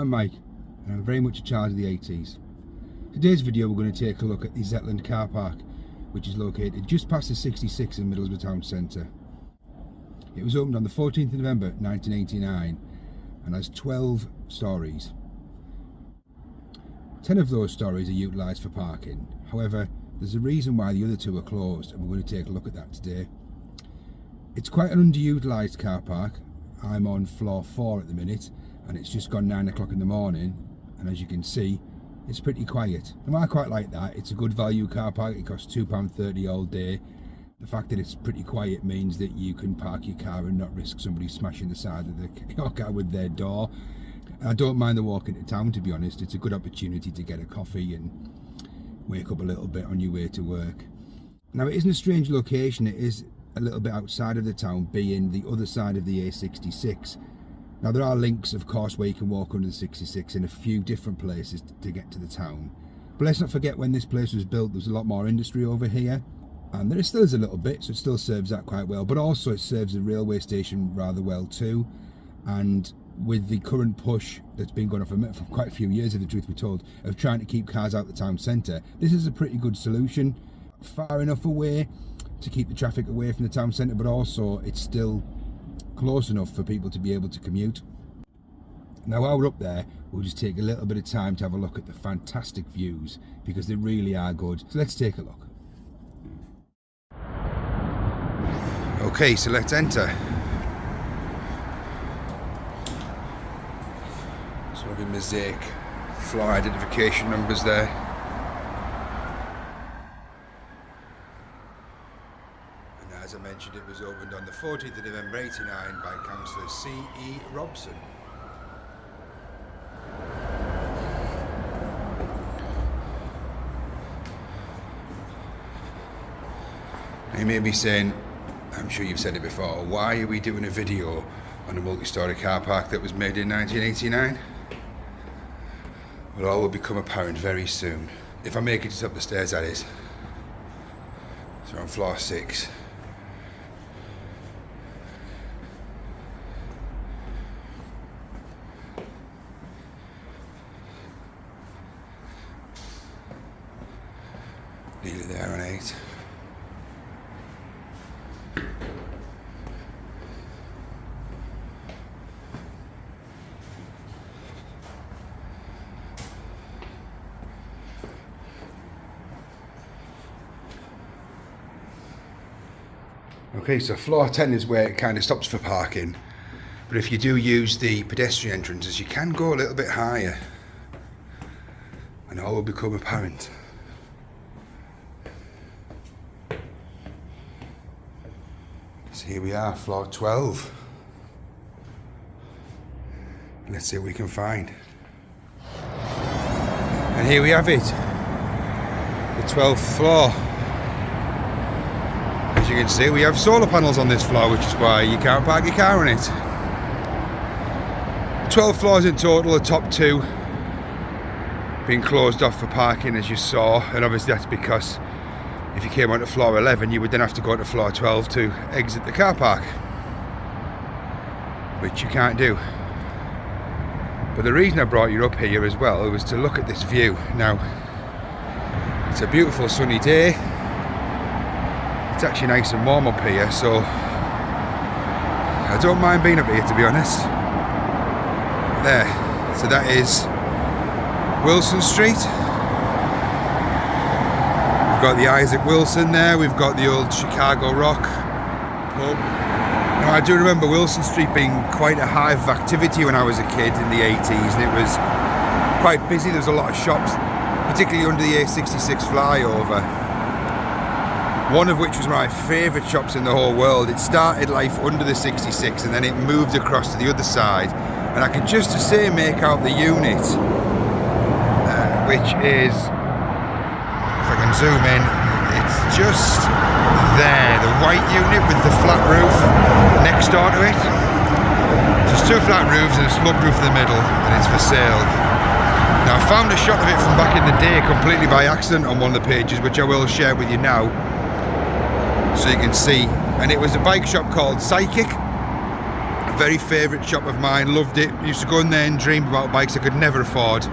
I'm Mike, and I'm very much in charge of the 80s. Today's video we're going to take a look at the Zetland car park, which is located just past the 66 in Middlesbrough town centre. It was opened on the 14th of November 1989 and has 12 stories. 10 of those stories are utilised for parking. However, there's a reason why the other two are closed, and we're going to take a look at that today. It's quite an underutilised car park. I'm on floor 4 at the minute, and it's just gone 9 o'clock in the morning, and as you can see, it's pretty quiet. And I quite like that. It's a good value car park. It costs £2.30 all day. The fact that it's pretty quiet means that you can park your car and not risk somebody smashing the side of your car with their door. I don't mind the walk into town, to be honest. It's a good opportunity to get a coffee and wake up a little bit on your way to work. Now, it isn't a strange location. It is a little bit outside of the town, being the other side of the A66. Now, there are links, of course, where you can walk under the 66 in a few different places to get to the town. But let's not forget, when this place was built, there was a lot more industry over here. And there still is a little bit, so it still serves that quite well. But also it serves the railway station rather well too. And with the current push that's been going on for quite a few years, if the truth be told, of trying to keep cars out the town centre, this is a pretty good solution. Far enough away to keep the traffic away from the town centre, but also it's still close enough for people to be able to commute. Now, while we're up there, we'll just take a little bit of time to have a look at the fantastic views, because they really are good. So let's take a look. Okay, so let's enter. So we have a mosaic floor identification numbers there. And as I mentioned, it was opened on the 14th of November 89 by Cllr C.E Robson. You may be saying, I'm sure you've said it before, why are we doing a video on a multi-storey car park that was made in 1989? Well, all will become apparent very soon. If I make it just up the stairs, that is. So we're on floor 6. Nearly there on 8. Okay, so floor 10 is where it kind of stops for parking, but if you do use the pedestrian entrances, you can go a little bit higher, and all will become apparent. So here we are, floor 12. Let's see what we can find. And here we have it, the 12th floor. As you can see, we have solar panels on this floor, which is why you can't park your car on it. 12 floors in total, the top 2 being closed off for parking, as you saw, and obviously that's because if you came onto floor 11, you would then have to go to floor 12 to exit the car park, which you can't do. But the reason I brought you up here as well was to look at this view. Now, it's a beautiful sunny day. It's actually nice and warm up here, so I don't mind being up here, to be honest. There, so that is Wilson Street. We've got the Isaac Wilson there, we've got the old Chicago Rock pub. Now, I do remember Wilson Street being quite a hive of activity when I was a kid in the 80s, and it was quite busy. There was a lot of shops, particularly under the A66 flyover. One of which was my favourite shops in the whole world. It started life under the 66 and then it moved across to the other side. And I can just to say make out the unit, which is, if I can zoom in, it's just there. The white unit with the flat roof next door to it. Just 2 flat roofs and a slub roof in the middle, and it's for sale. Now, I found a shot of it from back in the day completely by accident on one of the pages, which I will share with you now, so you can see. And it was a bike shop called Psychic. very favourite shop of mine, loved it. Used to go in there and dream about bikes I could never afford.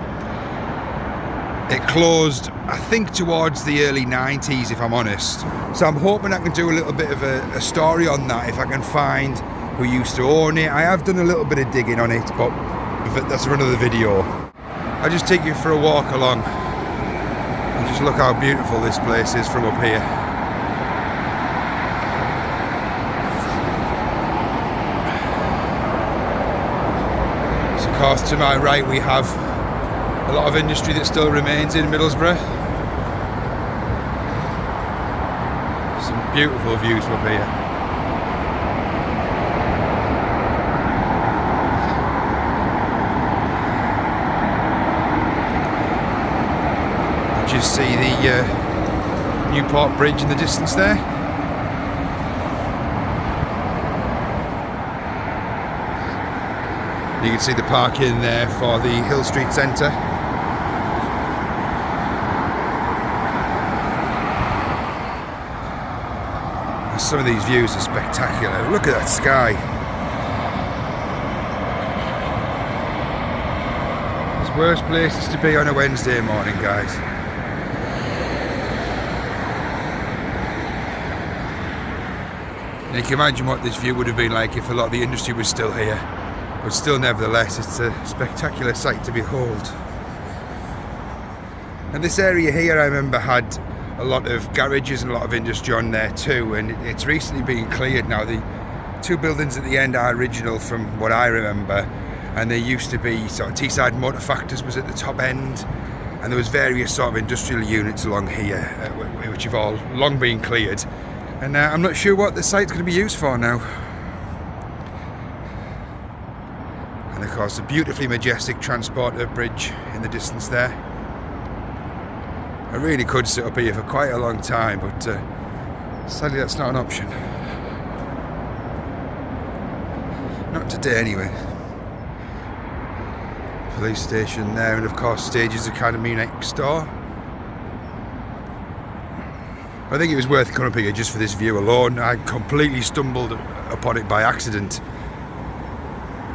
It closed, I think, towards the early 90s, if I'm honest. So I'm hoping I can do a little bit of a story on that, if I can find who used to own it. I have done a little bit of digging on it, but that's for another video. I'll just take you for a walk along and just look how beautiful this place is from up here. So of course, to my right we have a lot of industry that still remains in Middlesbrough. Some beautiful views from up here. You just see the Newport Bridge in the distance there. You can see the parking there for the Hill Street Centre. Some of these views are spectacular. Look at that sky. There's worse places to be on a Wednesday morning, guys. And you can imagine what this view would have been like if a lot of the industry was still here. But still, nevertheless, it's a spectacular sight to behold. And this area here, I remember, had a lot of garages and a lot of industry on there too, and it's recently been cleared now. The two buildings at the end are original from what I remember, and there used to be sort of Teesside Motor Factors was at the top end, and there was various sort of industrial units along here, which have all long been cleared, and I'm not sure what the site's going to be used for now. And of course the beautifully majestic transporter bridge in the distance there. I really could sit up here for quite a long time, but sadly that's not an option. Not today anyway. Police station there, and of course Stages Academy next door. I think it was worth coming up here just for this view alone. I completely stumbled upon it by accident.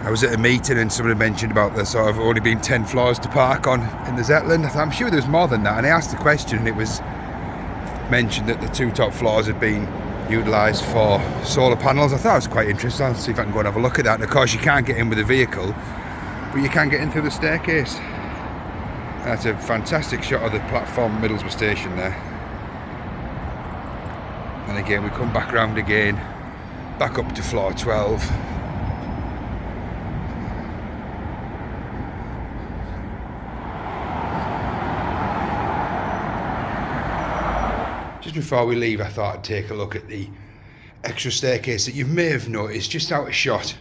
I was at a meeting and someone had mentioned about there sort of only being 10 floors to park on in the Zetland. I thought, I'm sure there was more than that, and I asked the question and it was mentioned that the two top floors had been utilised for solar panels. I thought it was quite interesting. I'll see if I can go and have a look at that. And of course you can't get in with a vehicle, but you can get in through the staircase. And that's a fantastic shot of the platform at Middlesbrough station there. And again we come back round again, back up to floor 12. Just before we leave, I thought I'd take a look at the extra staircase that you may have noticed just out of shot.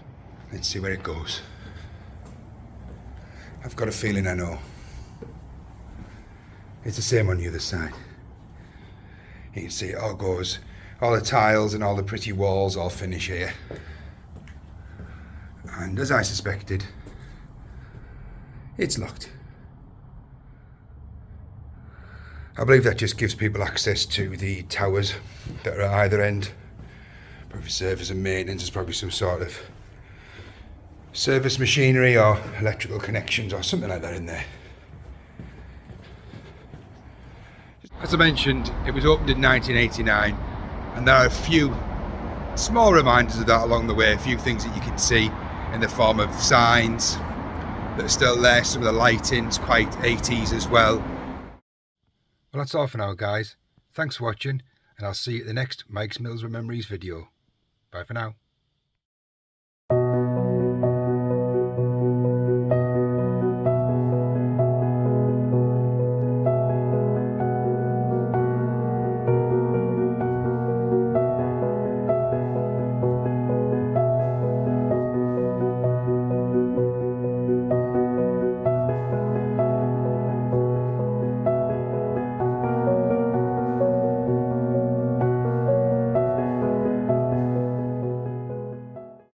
Let's see where it goes. I've got a feeling I know. It's the same on the other side. You can see it all goes, all the tiles and all the pretty walls all finish here. And as I suspected, it's locked. I believe that just gives people access to the towers that are at either end. Probably service and maintenance. There's probably some sort of service machinery or electrical connections or something like that in there. As I mentioned, it was opened in 1989, and there are a few small reminders of that along the way, a few things that you can see in the form of signs that are still there. Some of the lighting's quite 80s as well. Well, that's all for now, guys. Thanks for watching, and I'll see you at the next Mike's Middlesbrough Memories video. Bye for now.